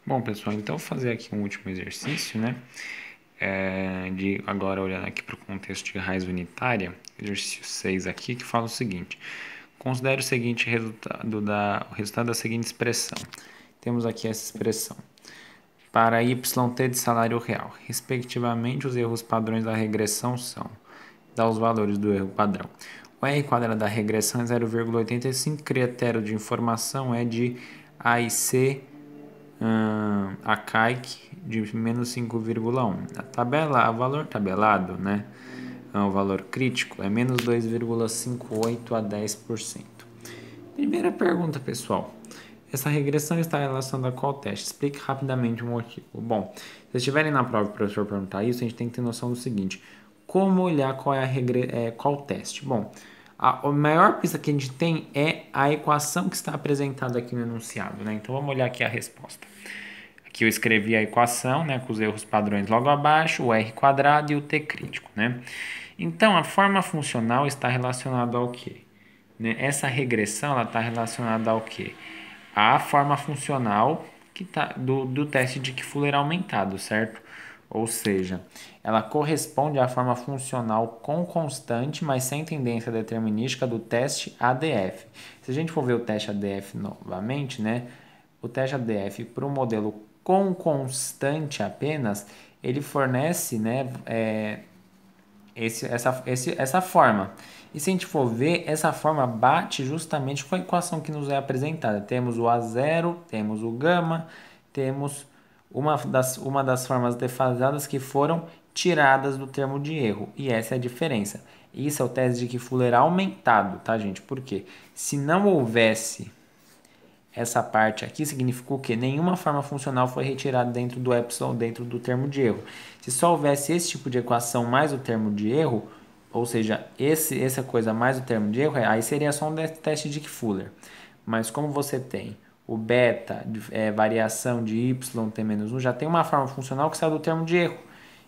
Bom, pessoal, então vou fazer aqui um último exercício, né? Agora olhando aqui para o contexto de raiz unitária, exercício 6 aqui, que fala o seguinte: considere o seguinte o resultado da seguinte expressão. Temos aqui essa expressão. Para YT de salário real, respectivamente, os erros padrões da regressão são, dá os valores do erro padrão. O R quadrado da regressão é 0,85, critério de informação é de A e C, a CAIC de menos 5,1. A tabela, o valor tabelado, né, o valor crítico é menos 2,58 a 10%. Primeira pergunta, pessoal. Essa regressão está relacionada a qual teste? Explique rapidamente o motivo. Bom, se vocês estiverem na prova e o professor perguntar isso, a gente tem que ter noção do seguinte: como olhar qual é qual teste? Bom, a maior pista que a gente tem é a equação que está apresentada aqui no enunciado, né? Então vamos olhar aqui a resposta. Aqui eu escrevi a equação, né, com os erros padrões logo abaixo, o R quadrado e o T crítico, né? Então a forma funcional está relacionada ao quê? Né? Essa regressão está relacionada ao quê? A forma funcional que tá, do teste de Dickey-Fuller aumentado, certo? Ou seja, ela corresponde à forma funcional com constante, mas sem tendência determinística do teste ADF. Se a gente for ver o teste ADF novamente, né? O teste ADF para o modelo com constante apenas, ele fornece, né, essa forma. E se a gente for ver, essa forma bate justamente com a equação que nos é apresentada. Temos o A0, temos o gama, temos uma das formas defasadas que foram tiradas do termo de erro. E essa é a diferença. Isso é o teste de Dickey-Fuller aumentado, tá, gente? Por quê? Se não houvesse essa parte aqui, significou que nenhuma forma funcional foi retirada dentro do epsilon, dentro do termo de erro. Se só houvesse esse tipo de equação mais o termo de erro, ou seja, essa coisa mais o termo de erro, aí seria só um teste de Dickey-Fuller. Mas como você tem o beta, variação de y t menos 1, já tem uma forma funcional que sai do termo de erro.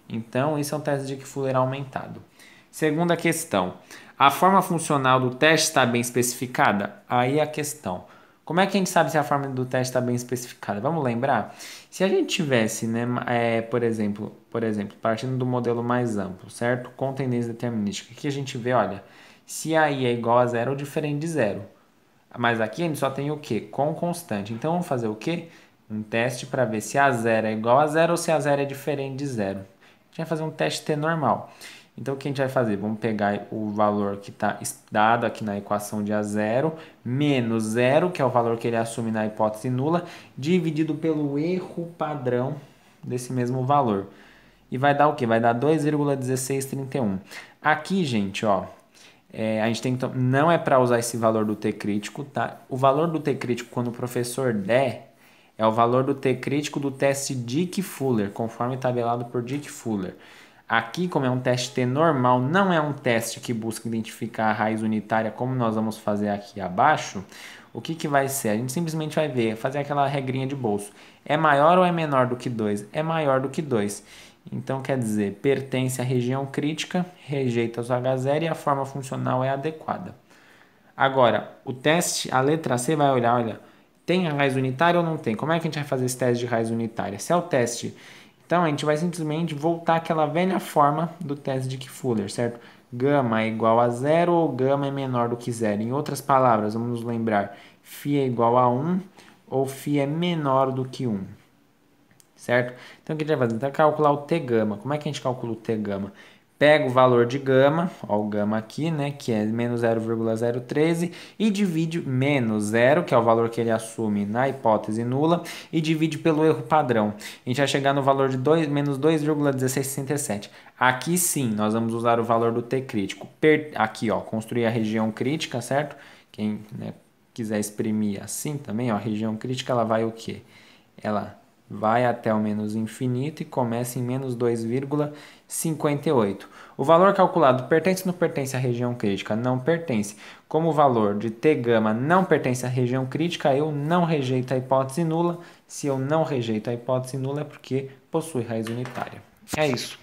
Então, isso é um teste de Dickey-Fuller aumentado. Segunda questão. A forma funcional do teste está bem especificada? Aí a questão. Como é que a gente sabe se a forma do teste está bem especificada? Vamos lembrar? Se a gente tivesse, né, por exemplo, partindo do modelo mais amplo, certo? Com tendência determinística, aqui a gente vê, olha, se a i é igual a zero ou diferente de zero. Mas aqui a gente só tem o quê? Com constante. Então vamos fazer o quê? Um teste para ver se a zero é igual a zero ou se a zero é diferente de zero. A gente vai fazer um teste T normal. Então, o que a gente vai fazer? Vamos pegar o valor que está dado aqui na equação de A0, menos zero, que é o valor que ele assume na hipótese nula, dividido pelo erro padrão desse mesmo valor. E vai dar o quê? Vai dar 2,1631. Aqui, gente, ó, a gente tem que não é para usar esse valor do T crítico, tá? O valor do T crítico, quando o professor der, é o valor do T crítico do teste Dickey-Fuller, conforme tabelado por Dickey-Fuller. Aqui, como é um teste T normal, não é um teste que busca identificar a raiz unitária, como nós vamos fazer aqui abaixo, o que vai ser? A gente simplesmente vai ver, fazer aquela regrinha de bolso. É maior ou é menor do que 2? É maior do que 2. Então, quer dizer, pertence à região crítica, rejeita os H0 e a forma funcional é adequada. Agora, o teste, a letra C vai olhar, olha, tem a raiz unitária ou não tem? Como é que a gente vai fazer esse teste de raiz unitária? Se é o teste, então a gente vai simplesmente voltar àquela velha forma do teste de Dickey-Fuller, certo? Gama é igual a zero ou gama é menor do que zero. Em outras palavras, vamos nos lembrar, φ é igual a 1 ou φ é menor do que 1. Certo? Então, o que a gente vai fazer? Então, calcular o T gama. Como é que a gente calcula o T gama? Pega o valor de gama, ó, o gama aqui, né, que é menos 0,013, e divide menos 0, que é o valor que ele assume na hipótese nula, e divide pelo erro padrão. A gente vai chegar no valor de menos 2,1667. Aqui sim, nós vamos usar o valor do T crítico. Aqui, ó, construir a região crítica, certo? Quem, né, quiser exprimir assim também, ó, a região crítica, ela vai o quê? Ela vai até o menos infinito e começa em menos 2,58. O valor calculado pertence ou não pertence à região crítica? Não pertence. Como o valor de T gama não pertence à região crítica, eu não rejeito a hipótese nula. Se eu não rejeito a hipótese nula é porque possui raiz unitária. É isso.